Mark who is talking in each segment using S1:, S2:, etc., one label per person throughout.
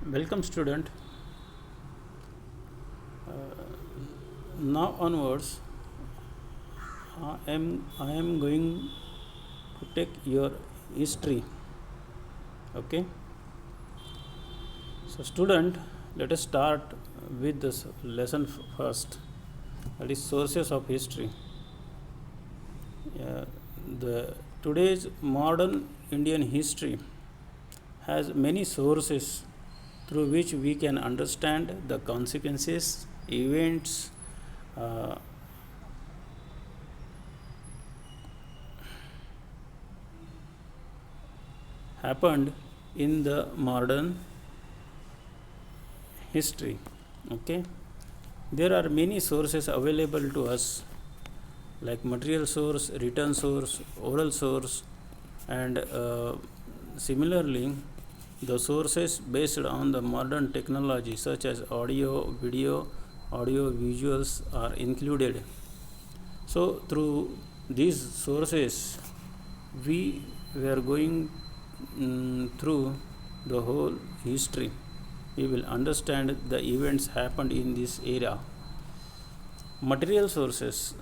S1: Welcome, student. Now onwards, I am going to take your history. Okay. So, student, let us start with this lesson first. That is sources of history. The today's modern Indian history has many sources through which we can understand the consequences, events, uh, happened in the modern history. Okay, there are many sources available to us, like material source, written source, oral source, and similarly, the sources based on the modern technology such as audio, video, audio visuals are included. So, through these sources, we were going through the whole history. We will understand the events happened in this era. Material sources.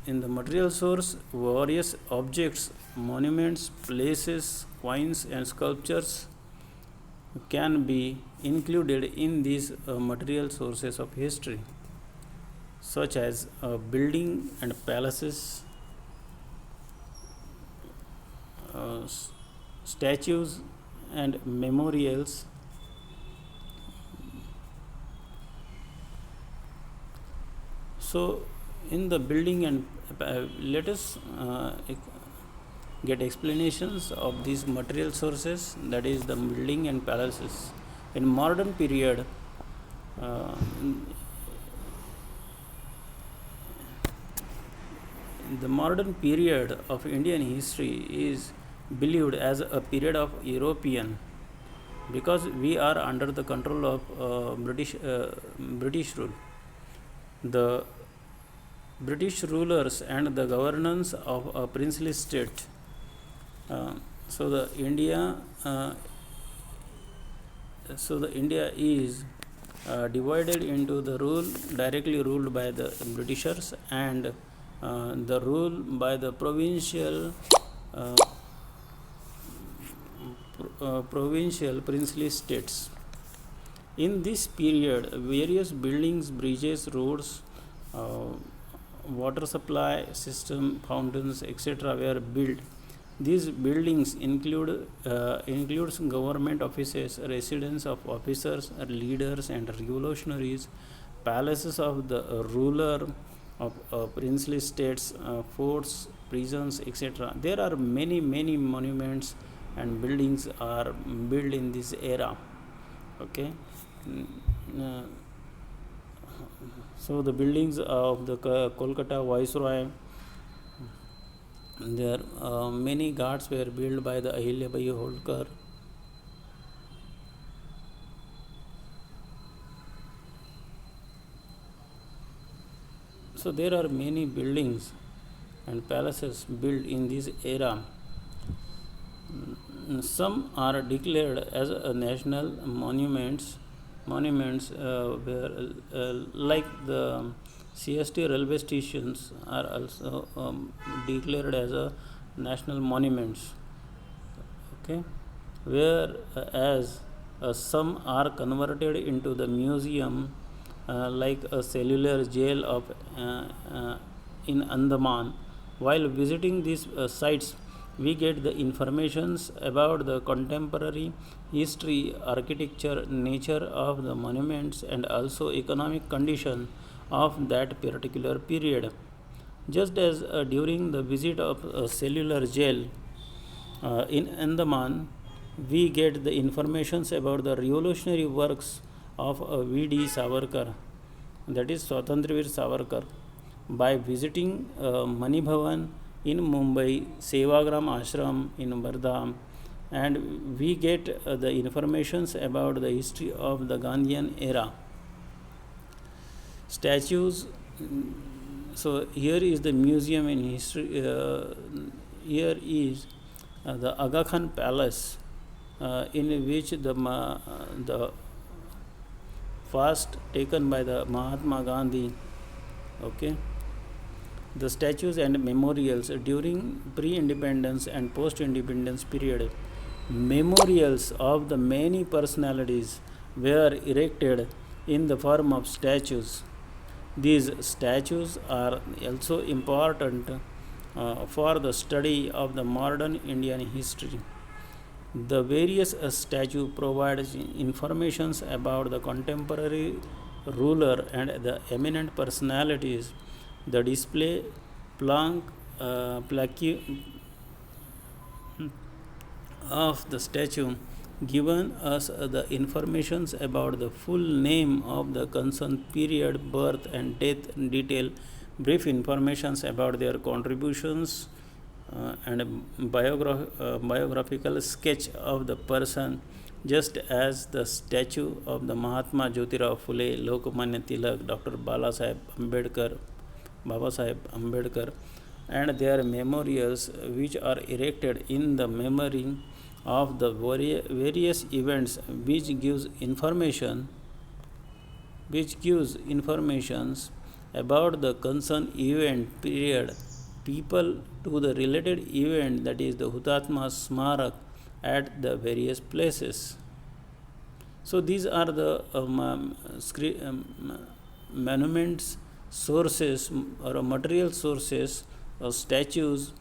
S1: In the material source, various objects, monuments, places, coins, and sculptures can be included in these material sources of history, such as building and palaces, uh, statues and memorials. So, in the building and let us get explanations of these material sources, that is the building and palaces. In modern period, uh, the modern period of Indian history is believed as a period of European, because we are under the control of British rule. The British rulers and the governance of a princely state. Uh, so the India, uh, India is divided into the rule directly ruled by the Britishers and the rule by the uh, provincial princely states. In this period, various buildings, bridges, roads, uh, water supply system, fountains, etc., were built. These buildings includes government offices, residence of officers, leaders, and revolutionaries, palaces of the ruler of princely states, forts, prisons, etc. There are many monuments and buildings are built in this era. Okay. Uh, so the buildings of the Kolkata Viceroy, there many ghats were built by the Ahilyabai Holkar. So there are many buildings and palaces built in this era. Some are declared as a national monuments where like the CST railway stations are also declared as a national monuments. Okay, where as some are converted into the museum, like a cellular jail of in Andaman. While visiting these sites, we get the informations about the contemporary history, architecture, nature of the monuments, and also economic condition of that particular period. Just as during the visit of a cellular jail in Andaman, we get the informations about the revolutionary works of V.D. Savarkar, that is Swatantraveer Savarkar, by visiting Mani Bhavan in Mumbai, Sevagram Ashram in Wardha, and we get the informations about the history of the Gandhian era. Statues. So here is the museum in history. Here is the Aga Khan Palace, in which the fast taken by the Mahatma Gandhi. Okay, the statues and memorials during pre-independence and post-independence period. Memorials of the many personalities were erected in the form of statues. These statues are also important for the study of the modern Indian history. The various statue provides informations about the contemporary ruler and the eminent personalities. The display plank plaque of the statue given us the informations about the full name of the concerned period, birth and death detail, brief informations about their contributions, and a biographical sketch of the person, just as the statue of the Mahatma Jyotirao Phule, Lokmanya Tilak, Dr. Baba Sahib Ambedkar, and their memorials, which are erected in the memory of the various events, which gives informations about the concerned event period, people to the related event, that is the Hutatma Smarak at the various places. So these are the monuments sources or material sources of statues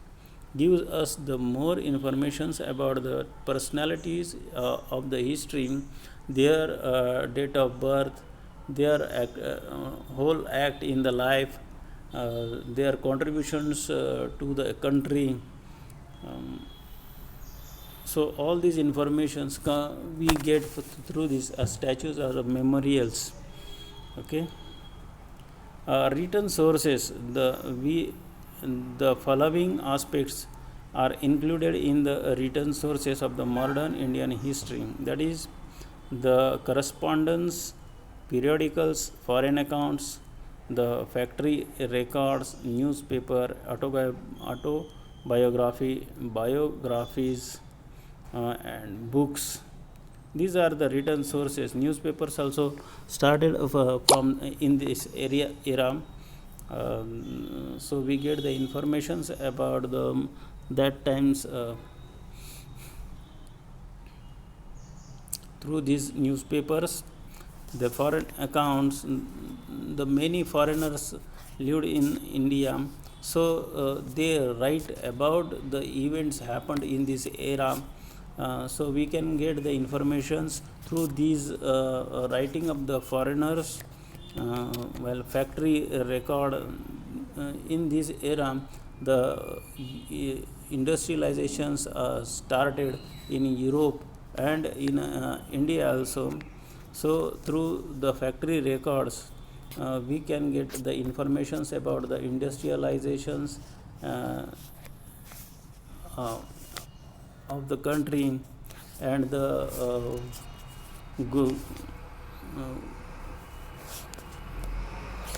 S1: gives us the more informations about the personalities of the history, their date of birth, their whole act in the life, their contributions to the country. So all these informations we get through these statues or memorials. Okay. Written sources, the following aspects are included in the written sources of the modern Indian history, that is the correspondence, periodicals, foreign accounts, the factory records, newspaper, biographies, and books. These are the written sources. Newspapers also started from in this era. So we get the informations about that times through these newspapers. The foreign accounts, the many foreigners lived in India, so they write about the events happened in this era. So we can get the informations through these writing of the foreigners. Factory record in this era, the industrializations started in Europe and in India also. So through the factory records, we can get the informations about the industrializations of the country and the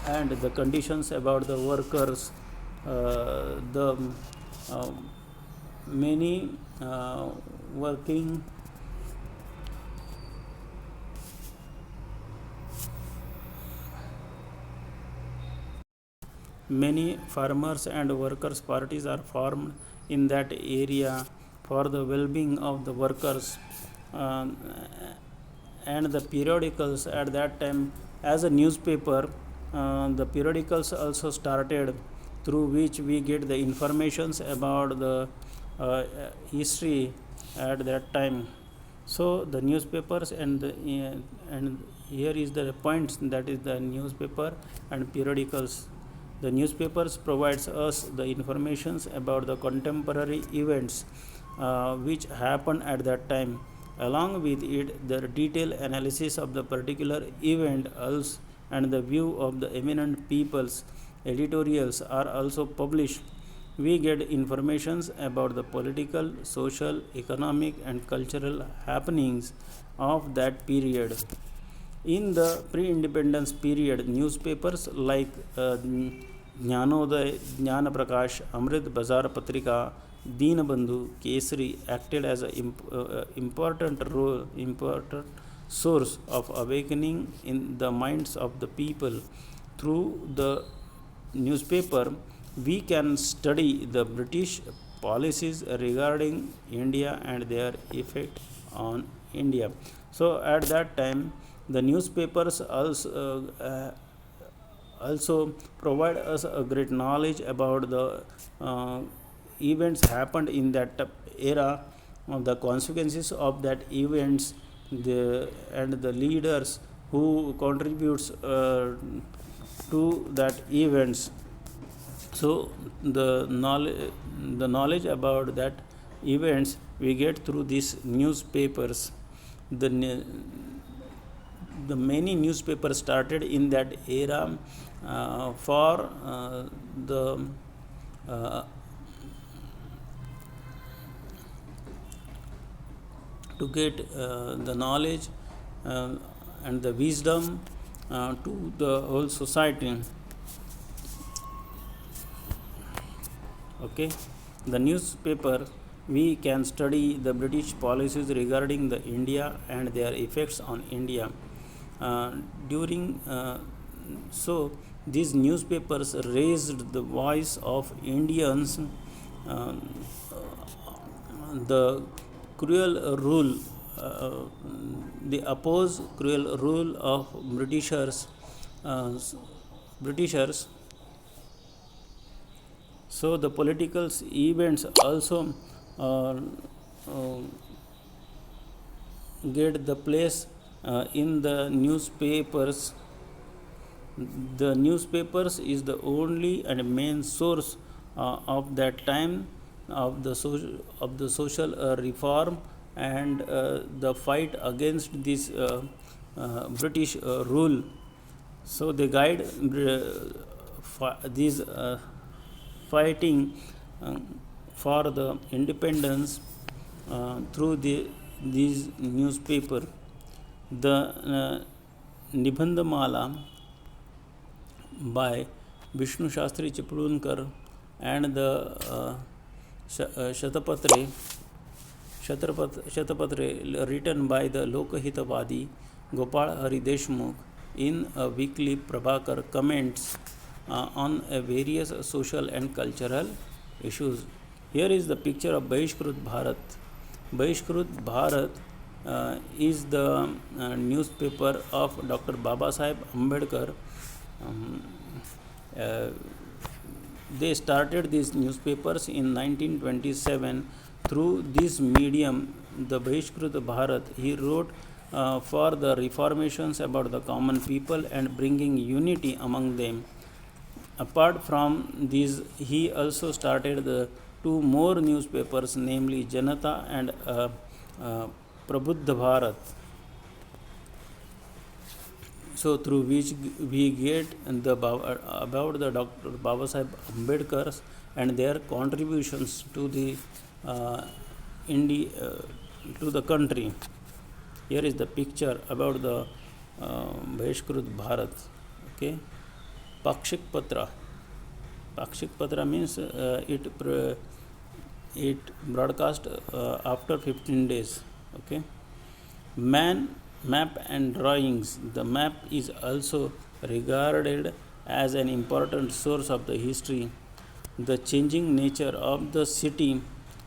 S1: and the conditions about the workers, the many working many farmers and workers parties are formed in that area for the well-being of the workers, and the periodicals at that time as a newspaper. The periodicals also started, through which we get the informations about the history at that time. So the newspapers and here is the points, that is the newspaper and periodicals. The newspapers provides us the informations about the contemporary events which happened at that time. Along with it, the detailed analysis of the particular event also, and the view of the eminent people's editorials are also published. We get informations about the political, social, economic and cultural happenings of that period. In the pre-independence period, newspapers like Jnanoday, Jnana Prakash, Amrit Bazar Patrika, Deenabandhu, Kesari acted as an important source of awakening in the minds of the people. Through the newspaper, we can study the British policies regarding India and their effect on India. So at that time, the newspapers also provide us a great knowledge about the uh, events happened in that era, the consequences of that events, and the leaders who contributes to that events. So the knowledge about that events we get through these newspapers. The many newspapers started in that era for the uh, to get the knowledge and the wisdom to the whole society. Okay, the newspaper, we can study the British policies regarding the India and their effects on India. During so these newspapers raised the voice of Indians, uh, the cruel rule, uh, they oppose cruel rule of Britishers. So the political events also uh, uh, get the place in the newspapers. The newspapers is the only and main source of that time of the social reform and the fight against this British rule. So they guide these fighting for the independence through these newspaper. The Nibandhamala by Vishnu Shastri Chiplunkar and the Shatapatre written by the Lokahitavadi Gopal Hari Deshmukh in a weekly Prabhakar comments on various social and cultural issues. Here is the picture of Bahishkrut Bharat. Bahishkrut Bharat is the newspaper of Dr. Baba Saheb Ambedkar. Um, uh, they started these newspapers in 1927. Through this medium, the Bahishkrut Bharat, he wrote for the reformations about the common people and bringing unity among them. Apart from these, he also started the two more newspapers, namely Janata and Prabuddha Bharat. So through which we get about the Dr. Baba Saheb Ambedkar and their contributions to the India, to the country. Here is the picture about the Bahishkrut Bharat. Okay, Pakshik Patra. Pakshik Patra means it broadcast after 15 days. Okay, map and drawings. The map is also regarded as an important source of the history. The changing nature of the city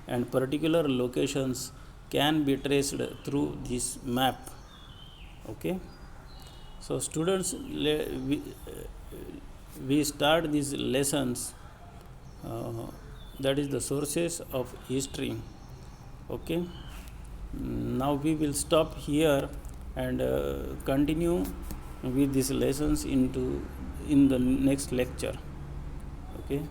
S1: and particular locations can be traced through this map. Okay, so students, we start these lessons, that is the sources of history. Okay, now we will stop here and continue with these lessons in the next lecture. Okay.